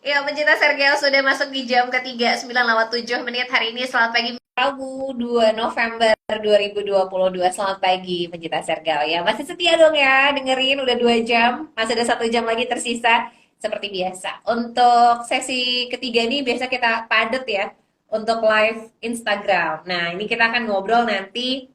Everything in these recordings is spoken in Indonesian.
Ya, pencinta Sergeo sudah masuk di jam ketiga 9:07 hari ini. Selamat pagi Rabu 2 November 2022. Selamat pagi pencinta Sergeo ya. Masih setia dong ya dengerin udah 2 jam. Masih ada 1 jam lagi tersisa seperti biasa. Untuk sesi ketiga ini biasa kita padet ya untuk live Instagram. Nah, ini kita akan ngobrol nanti.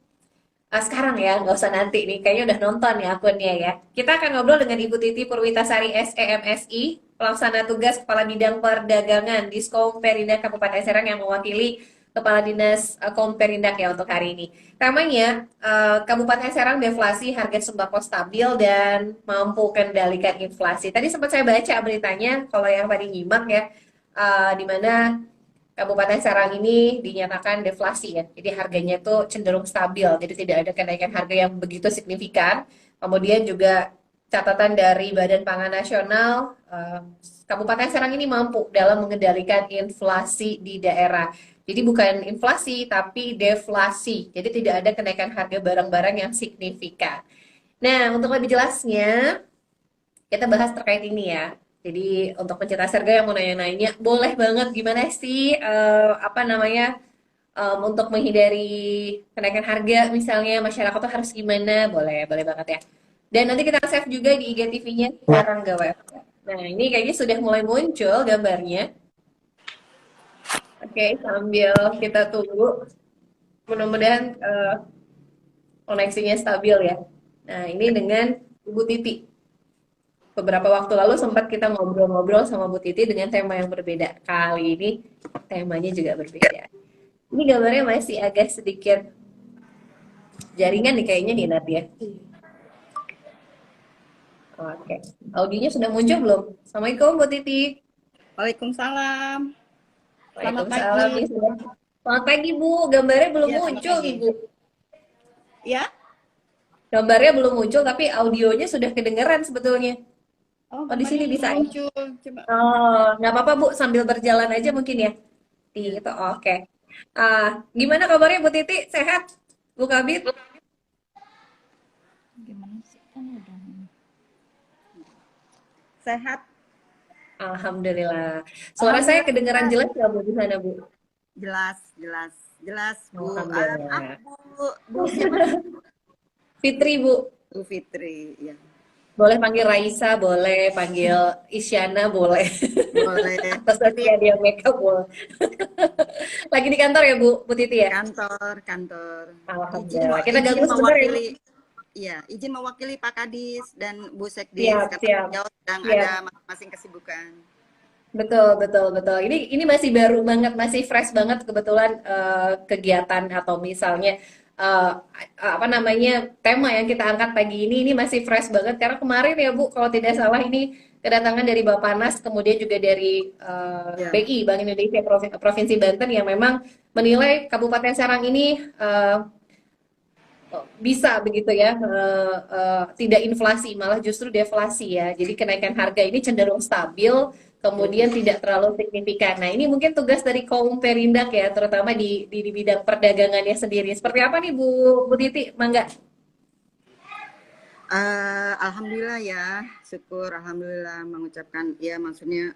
Sekarang ya, nggak usah nanti nih, kayaknya udah nonton ya akunnya ya. Kita akan ngobrol dengan Ibu Titi Purwitasari SEMSI, Pelaksana Tugas Kepala Bidang Perdagangan di Perindak Kabupaten Serang yang mewakili Kepala Dinas Perindak ya untuk hari ini. Temanya, Kabupaten Serang deflasi, harga sembako stabil dan mampu kendalikan inflasi. Tadi sempat saya baca beritanya, kalau yang tadi nyimak ya, di mana Kabupaten Serang ini dinyatakan deflasi ya. Jadi harganya itu cenderung stabil. Jadi tidak ada kenaikan harga yang begitu signifikan. Kemudian juga catatan dari Badan Pangan Nasional, Kabupaten Serang ini mampu dalam mengendalikan inflasi di daerah. Jadi bukan inflasi tapi deflasi. Jadi tidak ada kenaikan harga barang-barang yang signifikan. Nah, untuk lebih jelasnya kita bahas terkait ini ya. Jadi untuk pencinta serga yang mau nanya-nanya, boleh banget gimana sih apa namanya untuk menghindari kenaikan harga misalnya masyarakat tuh harus gimana? Boleh, boleh banget ya. Dan nanti kita save juga di IGTV-nya sekarang gak WF. Nah, ini kayaknya sudah mulai muncul gambarnya. Oke, sambil kita tunggu, mudah-mudahan koneksinya stabil ya. Nah, ini dengan Ibu Titi. Beberapa waktu lalu sempat kita ngobrol-ngobrol sama Bu Titi dengan tema yang berbeda. Kali ini temanya juga berbeda. Ini gambarnya masih agak sedikit jaringan nih kayaknya nih Nat ya. Oke. Audionya sudah muncul belum? Assalamualaikum Bu Titi. Waalaikumsalam. Selamat Waalaikumsalam pagi. nih sudah. Selamat pagi Bu. Gambarnya belum Ya, selamat muncul nih pagi. Bu. Ya? Gambarnya belum muncul tapi audionya sudah kedengeran sebetulnya. Oh, Oh di sini gambarnya belum bisa ya? muncul. Coba. Oh, nggak apa-apa Bu, sambil berjalan aja mungkin ya. Di Ya. itu, oke. Gimana kabarnya Bu Titi? Sehat? Bu Kabit? Gimana sih? Kan udah. Sehat. Alhamdulillah. Suara saya Alhamdulillah kedengaran sehat. jelas nggak Bu di sana Bu? Jelas, jelas. Jelas, Bu. Alhamdulillah. Bu siapa nih? Fitri Bu, Bu Fitri. Ya. boleh panggil Raisa, boleh panggil Isyana, boleh. Boleh. Atas Ini Sasia dia makeup boleh. Lagi di kantor ya Bu Titi ya? kantor, kantor. Alhamdulillah. Kita Izin ganggu sebentar ya Bu. mewakili. Iya, izin mewakili Pak Kadis dan Bu Sekdis Siap, karena siap, beliau sedang ada siap. masing-masing kesibukan. Betul, betul, betul. Ini masih baru banget, masih fresh banget kebetulan kegiatan atau misalnya eh, apa namanya tema yang kita angkat pagi ini masih fresh banget karena kemarin ya Bu, kalau tidak salah ini kedatangan dari Bappenas, kemudian juga dari Ya. BI Bank Indonesia Provinsi Banten yang memang menilai Kabupaten Serang ini bisa begitu ya tidak inflasi malah justru deflasi ya jadi kenaikan harga ini cenderung stabil kemudian tidak terlalu signifikan. Nah ini mungkin tugas dari kaum perindak ya terutama di bidang perdagangannya sendiri seperti apa nih Bu Titi Mangga. Alhamdulillah ya, syukur alhamdulillah mengucapkan ya maksudnya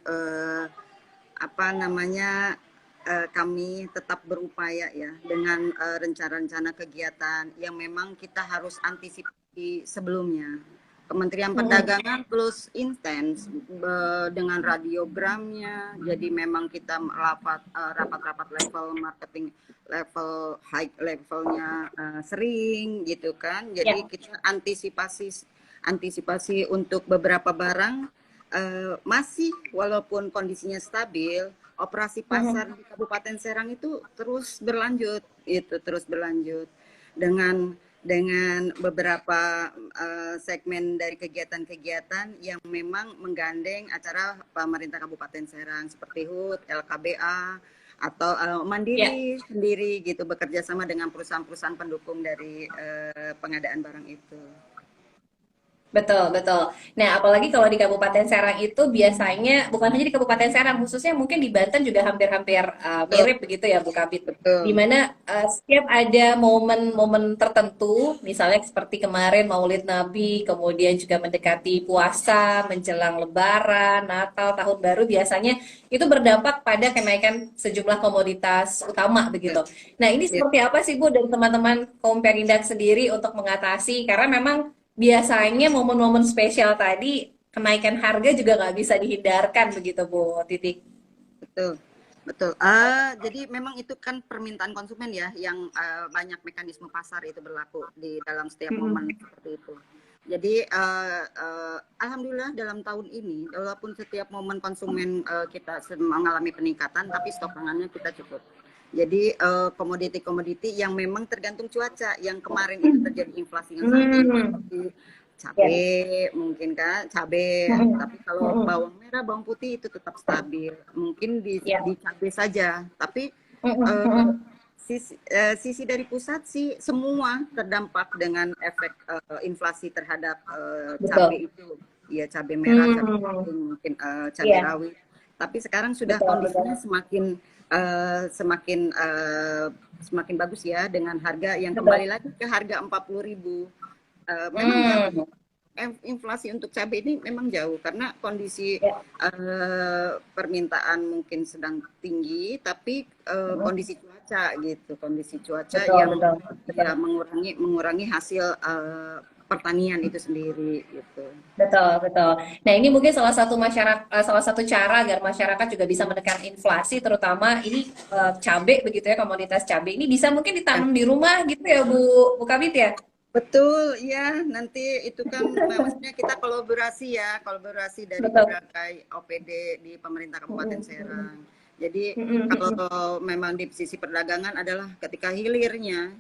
apa namanya kami tetap berupaya ya dengan rencana-rencana kegiatan yang memang kita harus antisipasi sebelumnya. Kementerian Mm-mm. Perdagangan plus intens dengan radiogramnya, jadi memang kita rapat-rapat level marketing level high levelnya sering gitu kan, jadi Ya. kita antisipasi untuk beberapa barang masih walaupun kondisinya stabil, operasi pasar Mhm. di Kabupaten Serang itu terus berlanjut dengan beberapa segmen dari kegiatan-kegiatan yang memang menggandeng acara pemerintah Kabupaten Serang seperti HUT, LKBA atau Ya. mandiri sendiri gitu bekerja sama dengan perusahaan-perusahaan pendukung dari pengadaan barang itu. Betul, betul. Nah, apalagi kalau di Kabupaten Serang itu biasanya bukan hanya di Kabupaten Serang, khususnya mungkin di Banten juga hampir-hampir Betul, mirip begitu ya, Bu Kabit. Di betul. mana setiap ada momen-momen tertentu, misalnya seperti kemarin Maulid Nabi, kemudian juga mendekati puasa, menjelang Lebaran, Natal, Tahun Baru, biasanya itu berdampak pada kenaikan sejumlah komoditas utama Ya, begitu. Nah, ini ya, seperti apa sih Bu dan teman-teman Komperindak sendiri untuk mengatasi? Karena memang biasanya momen-momen spesial tadi kenaikan harga juga nggak bisa dihindarkan begitu Bu Titik. betul. Betul. Jadi memang itu kan permintaan konsumen ya, yang banyak mekanisme pasar itu berlaku di dalam setiap momen Mm-mm. seperti itu. Jadi alhamdulillah dalam tahun ini, walaupun setiap momen konsumen kita mengalami peningkatan, tapi stok pangannya kita cukup. Jadi komoditi-komoditi yang memang tergantung cuaca, yang kemarin itu terjadi inflasi yang sangat tinggi, Hmm, seperti ya. cabai mungkin kan, cabai. Mm-mm. Tapi kalau Mm-mm. bawang merah, bawang putih itu tetap stabil. Mungkin Ya. di cabai saja. Tapi Mm-mm. eh, Mm-mm. sisi dari pusat sih semua terdampak dengan efek inflasi terhadap cabai Betul. itu. Ya cabai merah, cabai Hmm, keriting, mungkin cabai iya, rawit. Tapi sekarang sudah betul, betul. kondisinya semakin semakin bagus ya, dengan harga yang Betul. kembali lagi ke harga 40.000. Memang jauh, Hmm, inflasi untuk cabai ini memang jauh karena kondisi ya. permintaan mungkin sedang tinggi, tapi Mm-mm. kondisi cuaca gitu, kondisi cuaca Betul, yang betul, betul. ya mengurangi hasil pertanian itu sendiri gitu. Betul, betul. Nah, ini mungkin salah satu salah satu cara agar masyarakat juga bisa menekan inflasi, terutama ini cabai begitu ya, komoditas cabai ini bisa mungkin Ya, ditanam di rumah gitu ya, Bu Kabit ya. betul ya, nanti itu kan maksudnya kita kolaborasi dari Betul. berbagai OPD di pemerintah Kabupaten Mm-mm, Serang. Jadi mm-mm, mm-mm, kalau memang di sisi perdagangan adalah ketika hilirnya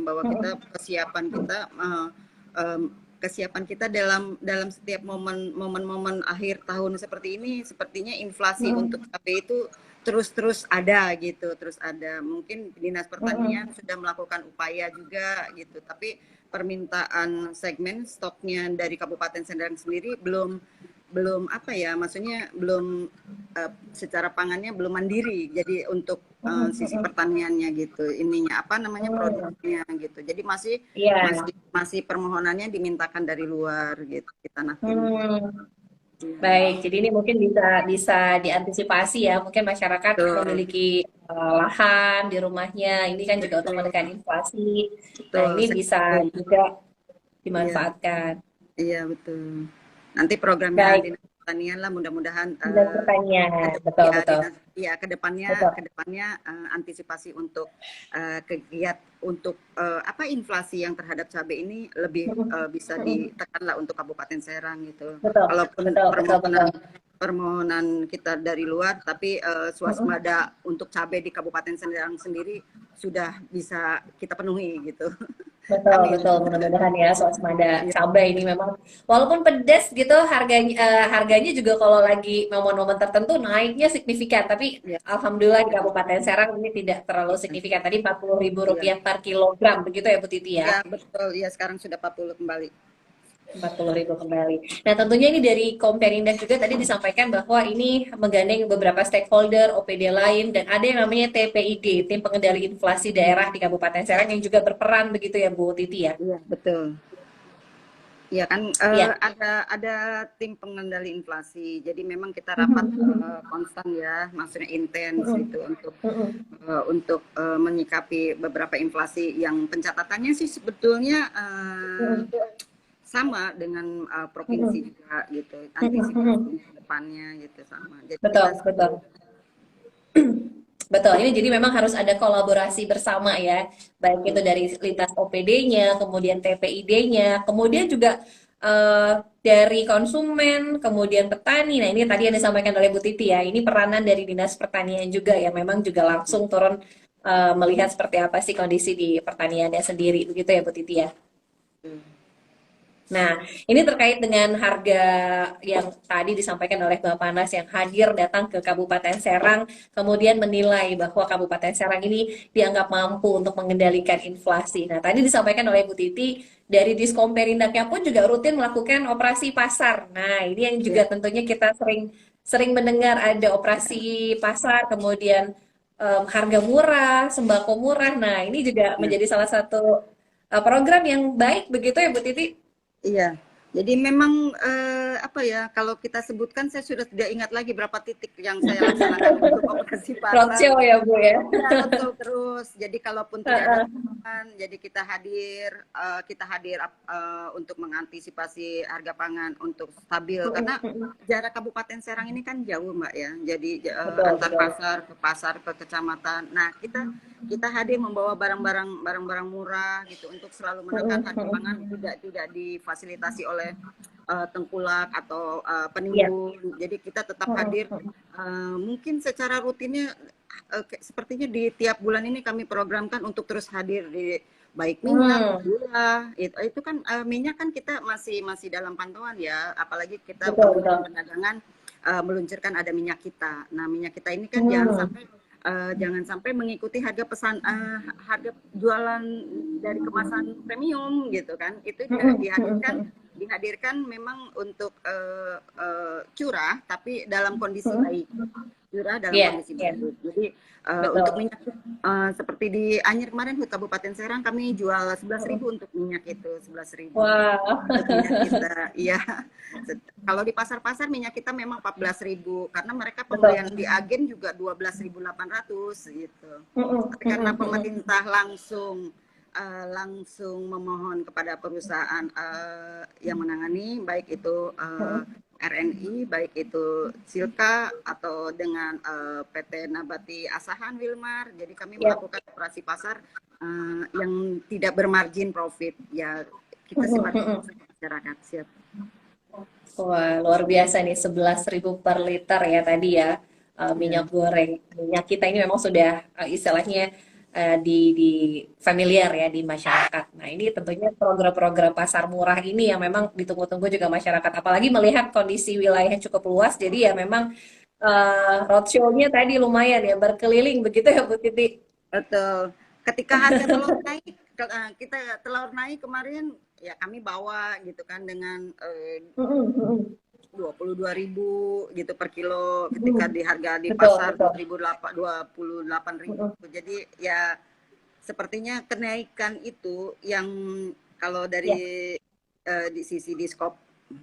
bahwa kita mm-mm, em, kesiapan kita dalam dalam setiap momen-momen akhir tahun seperti ini, sepertinya inflasi untuk mm-mm, cabai itu terus-terus ada gitu, terus ada. Mungkin Dinas Pertanian mm-mm. sudah melakukan upaya juga gitu, tapi permintaan segmen stoknya dari Kabupaten Serang sendiri belum belum apa ya, maksudnya belum secara pangannya belum mandiri. Jadi untuk Mm-mm, sisi mm-mm. pertaniannya gitu, ininya apa namanya, Hmm, produksinya gitu. Jadi masih iya. masih masih permohonannya dimintakan dari luar gitu di tanah tinggi. Hmm, Iya. baik. Jadi ini mungkin bisa bisa diantisipasi ya. Mungkin masyarakat Betul, memiliki lahan di rumahnya. Ini kan juga untuk betul, menekan inflasi. Nah, betul ini bisa sekali. juga Iya, dimanfaatkan. iya betul. Nanti programnya Baik, Dinas Pertanian lah, mudah-mudahan dinas pertanian. Betul, ya betul. dinas ya Betul. kedepannya antisipasi untuk untuk apa, inflasi yang terhadap cabai ini lebih Mm-mm, bisa mm-mm. ditekan lah untuk Kabupaten Serang gitu. Betul, Walaupun betul, betul, betul. permohonan kita dari luar, tapi Mm-mm. swasembada untuk cabai di Kabupaten Serang sendiri sudah bisa kita penuhi gitu. Betul, Amin. betul. Mudah-mudahan ya swasembada Iya, cabai ini memang walaupun pedas gitu harganya juga kalau lagi momen-momen tertentu naiknya signifikan. Tapi iya, alhamdulillah di iya, Kabupaten Serang ini tidak terlalu iya, signifikan. Tadi 40.000 iya. rupiah per kilogram begitu ya Bu Titi ya. Iya, betul. Iya, sekarang sudah 40 kembali. 40.000 kembali. Nah, tentunya ini dari Komperindak juga tadi disampaikan bahwa ini menggandeng beberapa stakeholder, OPD lain, dan ada yang namanya TPID, Tim Pengendali Inflasi Daerah di Kabupaten Serang yang juga berperan begitu ya Bu Titi ya. Iya, betul. Iya kan, Iya. ada tim pengendali inflasi. Jadi memang kita rapat Mhm, konstan ya, maksudnya intens mhm, itu mhm, untuk menyikapi beberapa inflasi yang pencatatannya sih sebetulnya mhm, sama dengan provinsi mhm, juga gitu. mhm, Antisipasi mhm. ke depannya gitu sama. Jadi kita Betul, betul. Betul, ini jadi memang harus ada kolaborasi bersama ya, baik itu dari lintas OPD-nya, kemudian TPID-nya, kemudian juga dari konsumen, kemudian petani. Nah, ini tadi yang disampaikan oleh Bu Titi ya, ini peranan dari Dinas Pertanian juga ya, memang juga langsung turun melihat seperti apa sih kondisi di pertaniannya sendiri, begitu ya Bu Titi ya. Nah, ini terkait dengan harga yang tadi disampaikan oleh Bapak Nas yang hadir datang ke Kabupaten Serang, kemudian menilai bahwa Kabupaten Serang ini dianggap mampu untuk mengendalikan inflasi. Nah, tadi disampaikan oleh Bu Titi, dari Diskomperindaknya pun juga rutin melakukan operasi pasar. Nah, ini yang Ya, juga tentunya kita sering sering mendengar ada operasi pasar, kemudian harga murah, sembako murah. Nah, ini juga ya. menjadi salah satu program yang baik begitu ya Bu Titi? Iya, jadi memang apa ya, kalau kita sebutkan saya sudah tidak ingat lagi berapa titik yang saya laksanakan untuk operasi pasar. Roadshow ya Bu ya. Iya, roadshow terus. Jadi kalaupun tidak ada pangan, jadi kita hadir untuk mengantisipasi harga pangan untuk stabil. Karena jarak Kabupaten Serang ini kan jauh, Mbak ya. Jadi Betul, antar betul. pasar ke kecamatan. Nah, kita hadir membawa barang-barang murah gitu untuk selalu menekan harga pangan, tidak difasilitasi oleh tengkulak atau Iya. penimbun. Jadi kita tetap hadir. Mungkin secara rutinnya sepertinya di tiap bulan ini kami programkan untuk terus hadir di baik minyak, Hmm, gula, itu kan minyak kan kita masih dalam pantauan ya, apalagi kita betul, betul. Kementerian Perdagangan meluncurkan ada minyak kita. Nah, minyak kita ini kan Hmm, jangan sampai mengikuti harga jualan dari kemasan premium gitu kan. Itu dihadirkan memang untuk curah tapi dalam kondisi baik, curah dalam iya, kondisi iya, baik. Jadi untuk betul. minyak seperti di Anyer kemarin HUT Kabupaten Serang kami jual 11.000 untuk minyak itu, 11.000 Wah, untuk minyak kita. Iya. Kalau di pasar-pasar minyak kita memang 14.000 karena mereka pembelian betul. di agen juga 12.800 gitu. Tapi karena pemerintah langsung memohon kepada perusahaan yang menangani, baik itu RNI, baik itu Silka atau dengan PT Nabati Asahan Wilmar. Jadi kami Ya. melakukan operasi pasar yang tidak bermargin profit. Ya kita simpati masyarakat. Siap. Wah, luar biasa nih, 11.000 per liter ya tadi ya, minyak Ya. goreng. Minyak kita ini memang sudah istilahnya di familiar ya di masyarakat. Nah, ini tentunya program-program pasar murah ini yang memang ditunggu-tunggu juga masyarakat. Apalagi melihat kondisi wilayah yang cukup luas, jadi ya memang roadshow-nya tadi lumayan ya, berkeliling begitu ya Bu Titi. Betul. Ketika harga telur naik, telur naik kemarin ya kami bawa gitu kan dengan 22.000 gitu per kilo ketika di harga di Betul, pasar betul. 28.000. Jadi ya sepertinya kenaikan itu yang kalau Ya. dari di sisi Diskop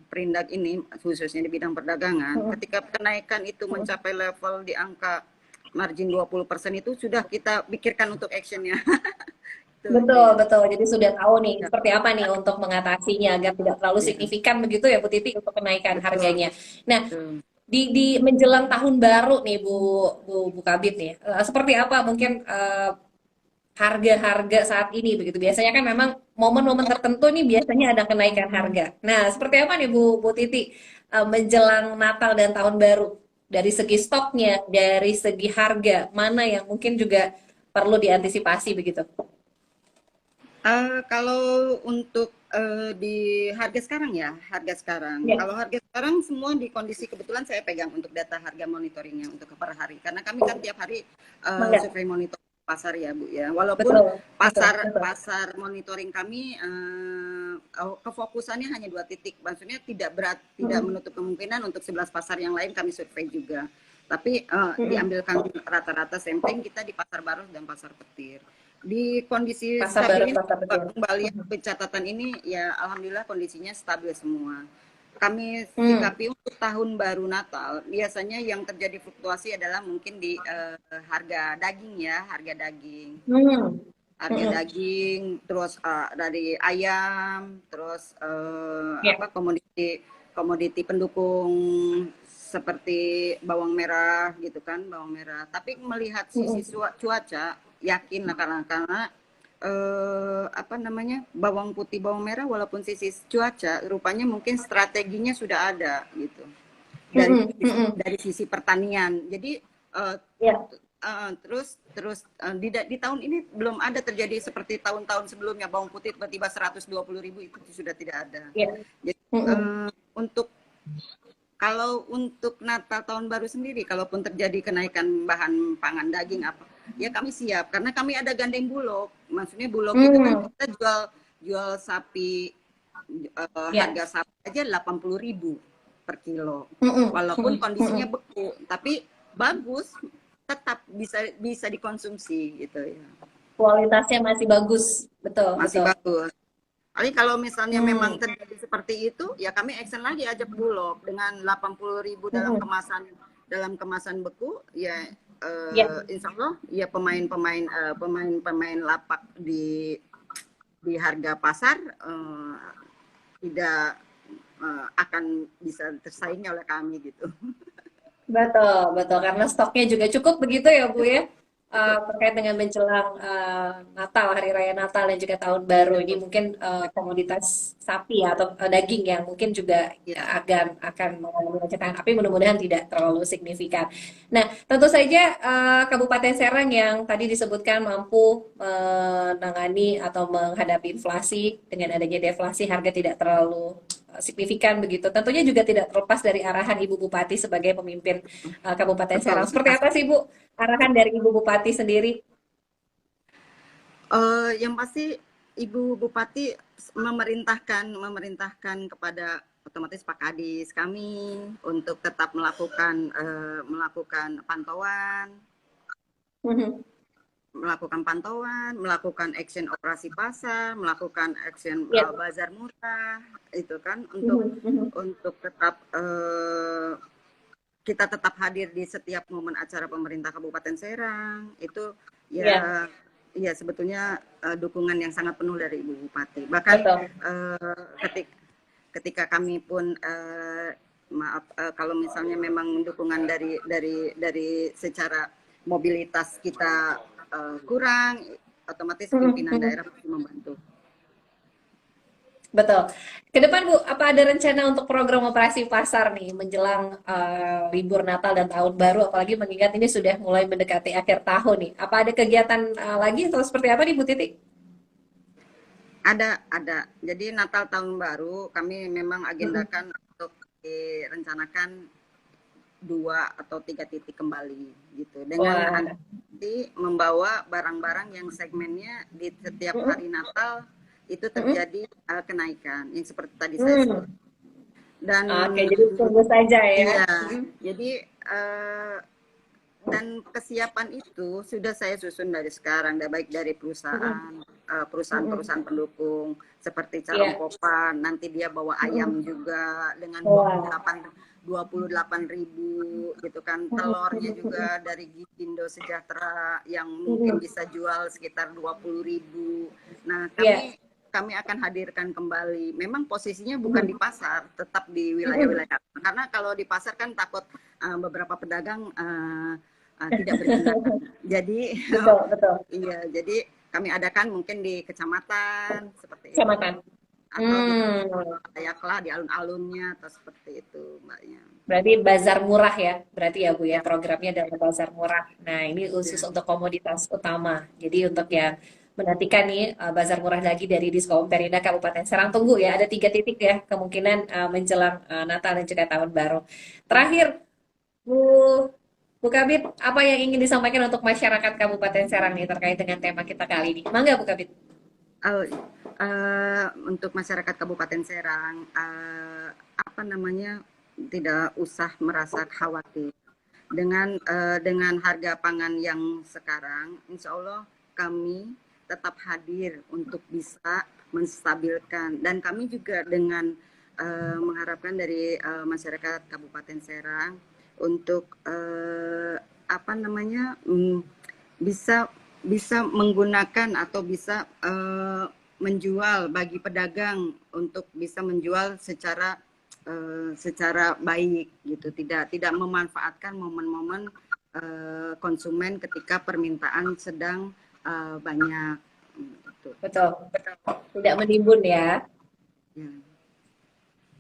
Perindak ini khususnya di bidang perdagangan, ketika kenaikan itu mencapai level di angka margin 20% itu sudah kita pikirkan untuk actionnya. Tuh, Betul, betul. Jadi sudah tahu nih ya, seperti apa nih untuk mengatasinya agar tidak terlalu ya, signifikan begitu ya Bu Titi untuk kenaikan betul, harganya. Nah, betul. di menjelang tahun baru nih Bu Kabit nih, seperti apa mungkin harga-harga saat ini begitu? Biasanya kan memang momen-momen tertentu nih biasanya ada kenaikan harga. Nah, seperti apa nih Bu Titi menjelang Natal dan tahun baru? Dari segi stoknya, dari segi harga, mana yang mungkin juga perlu diantisipasi begitu? Kalau untuk di harga sekarang ya, harga sekarang. Ya, Kalau harga sekarang semua di kondisi kebetulan saya pegang untuk data harga monitoringnya untuk per hari. Karena kami kan tiap hari enggak. survei monitor pasar ya Bu ya. Walaupun Betul, betul, pasar betul. pasar monitoring kami kefokusannya hanya 2 titik. Maksudnya tidak Mm-mm. menutup kemungkinan untuk 11 pasar yang lain kami survei juga. Tapi Mm-mm. diambilkan rata-rata sampling kita di pasar Baros dan pasar Petir. Di kondisi Pasar stabil Barat, ini, Pasar Betul. kembali pencatatan ini ya alhamdulillah kondisinya stabil semua. Kami Hmm. sikapi untuk tahun baru Natal, biasanya yang terjadi fluktuasi adalah mungkin di harga daging ya, harga daging. Hmm. Harga Mm-mm. daging, terus dari ayam, terus Ya. komoditi komoditi pendukung seperti bawang merah gitu kan, bawang merah. Tapi melihat sisi Mm-mm. cuaca, yakin lah karena apa namanya, bawang putih, bawang merah walaupun sisi cuaca, rupanya mungkin strateginya sudah ada gitu. Dari Mm-mm. Mm-mm. dari sisi pertanian. Jadi Ya. Di tahun ini belum ada terjadi seperti tahun-tahun sebelumnya bawang putih tiba-tiba 120.000, itu sudah tidak ada. Ya. Jadi untuk kalau untuk Natal tahun baru sendiri, kalaupun terjadi kenaikan bahan pangan daging apa, ya kami siap karena kami ada gandeng bulog. Maksudnya bulog itu kan kita jual sapi, harga sapi aja 80.000 per kilo. Walaupun kondisinya beku, tapi bagus, tetap bisa dikonsumsi gitu ya. Kualitasnya masih bagus, betul, Masih betul. bagus. Tapi kalau misalnya memang terjadi seperti itu, ya kami action lagi ajak Bulog dengan 80.000 dalam kemasan beku, ya insya Allah ya pemain lapak di harga pasar tidak akan bisa tersaingi oleh kami gitu. Betul, betul. Karena stoknya juga cukup begitu ya, Bu ya. Terkait dengan menjelang Natal, Hari Raya Natal dan juga Tahun Baru ini mungkin komoditas sapi ya, atau daging yang mungkin juga Ya. akan mengalami lonjakan, tapi mudah-mudahan tidak terlalu signifikan. Nah, tentu saja Kabupaten Serang yang tadi disebutkan mampu menangani atau menghadapi inflasi dengan adanya deflasi, harga tidak terlalu signifikan begitu. Tentunya juga tidak terlepas dari arahan Ibu Bupati sebagai pemimpin Kabupaten Betul. Serang. Seperti apa sih Bu arahan dari Ibu Bupati sendiri? Yang pasti Ibu Bupati memerintahkan kepada otomatis Pak Kadis kami untuk tetap melakukan melakukan action operasi pasar, melakukan action Ya. bazar murah, itu kan Mhm. untuk tetap kita tetap hadir di setiap momen acara pemerintah Kabupaten Serang. Itu Ya, ya ya sebetulnya dukungan yang sangat penuh dari Ibu Bupati. Bahkan betul. ketika kami pun kalau misalnya memang dukungan dari secara mobilitas kita kurang, otomatis pimpinan daerah pasti membantu. Betul. Ke depan Bu, apa ada rencana untuk program operasi pasar nih menjelang libur Natal dan Tahun Baru, apalagi mengingat ini sudah mulai mendekati akhir tahun nih. Apa ada kegiatan lagi atau seperti apa nih Bu Titi? Ada. Jadi Natal tahun baru kami memang agendakan untuk direncanakan 2 atau 3 titik kembali gitu. Dengan Wah. nanti membawa barang-barang yang segmennya di setiap hari Natal itu Mm-mm. terjadi kenaikan yang seperti tadi saya Hmm. sebut. Dan Oke, jadi tunggu saja ya. iya, jadi dan kesiapan itu sudah saya susun dari sekarang, baik dari Mm-mm. perusahaan-perusahaan Mm-mm. pendukung seperti Iya. Carongkopan, nanti dia bawa ayam Mm-mm. juga dengan Wah. 28.000 gitu kan, telurnya Mm-mm. juga dari Gindo Sejahtera yang mungkin Mm-mm. bisa jual sekitar 20.000. Nah, Iya. kami akan hadirkan kembali. Memang posisinya bukan di Mm-mm. pasar, tetap di Mm-mm. wilayah-wilayah. Karena kalau di pasar kan takut beberapa pedagang tidak berjualan. Jadi Betul, betul. iya, jadi kami adakan mungkin di kecamatan seperti itu, Kecamatan. atau di Hmm. layaklah di alun-alunnya atau seperti itu, Mbaknya. Berarti bazar murah ya, berarti ya Bu ya, Ya, programnya adalah bazar murah. Nah, ini khusus ya. untuk komoditas utama. Jadi untuk yang menantikan nih bazar murah lagi dari Diskon Perindah Kabupaten Serang, tunggu ya, ada 3 titik ya kemungkinan menjelang Natal dan juga Tahun Baru. Terakhir, Bu Bu Kabit, apa yang ingin disampaikan untuk masyarakat Kabupaten Serang nih terkait dengan tema kita kali ini? Mangga Bu Kabit. Oh, untuk masyarakat Kabupaten Serang, apa namanya, tidak usah merasa khawatir dengan harga pangan yang sekarang. Insya Allah kami tetap hadir untuk bisa menstabilkan, dan kami juga dengan mengharapkan dari masyarakat Kabupaten Serang untuk apa namanya, bisa bisa menggunakan atau bisa menjual, bagi pedagang untuk bisa menjual secara baik gitu, tidak memanfaatkan momen-momen konsumen ketika permintaan sedang banyak gitu. Betul, tidak menimbun ya. Ya.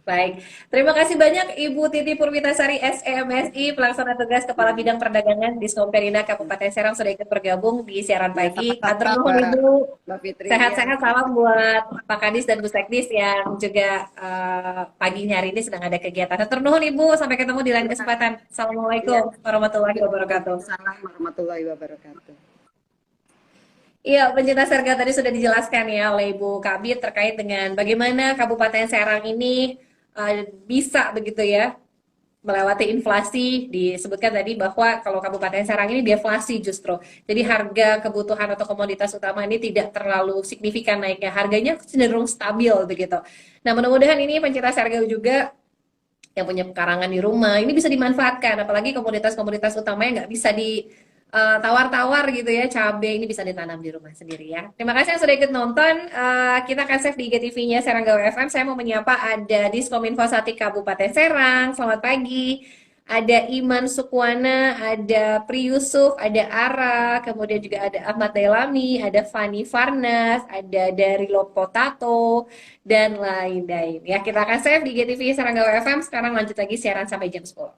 Baik, terima kasih banyak Ibu Titi Purwitasari SEMSI, Pelaksana Tugas Kepala Bidang Perdagangan di Perina Kabupaten Serang sudah ikut bergabung di siaran Ya, pagi. sama-sama Hatur nuhun Mbak, Ibu, Mbak Fitri. Ya, sehat-sehat salam buat Pak Kadis dan Bu Sekdis yang juga pagi hari ini sedang ada kegiatan. Hatur nuhun Ibu, sampai ketemu di lain ya, kesempatan. ya. Assalamualaikum warahmatullahi wabarakatuh. Waalaikumsalam warahmatullahi wabarakatuh. Iya, pencinta Serga tadi sudah dijelaskan ya oleh Ibu Kabit terkait dengan bagaimana Kabupaten Serang ini bisa begitu ya melewati inflasi. Disebutkan tadi bahwa kalau Kabupaten Serang ini deflasi justru. Jadi harga kebutuhan atau komoditas utama ini tidak terlalu signifikan naiknya. Harganya cenderung stabil begitu. Nah, mudah-mudahan ini pencinta Serga juga yang punya pekarangan di rumah ini bisa dimanfaatkan, apalagi komoditas-komoditas utamanya nggak bisa ditawar-tawar gitu ya, cabai ini bisa ditanam di rumah sendiri ya. Terima kasih yang sudah ikut nonton. Kita akan save di IGTV-nya Serang Gaul FM. Saya mau menyapa ada Diskominfo Sati Kabupaten Serang, selamat pagi. Ada Iman Sukwana, ada Pri Yusuf, ada Ara, kemudian juga ada Ahmad Dailami, ada Fani Farnas, ada dari Lopotato, dan lain-lain. Ya, kita akan save di GTV Serangga FM. Sekarang lanjut lagi siaran sampai jam 10.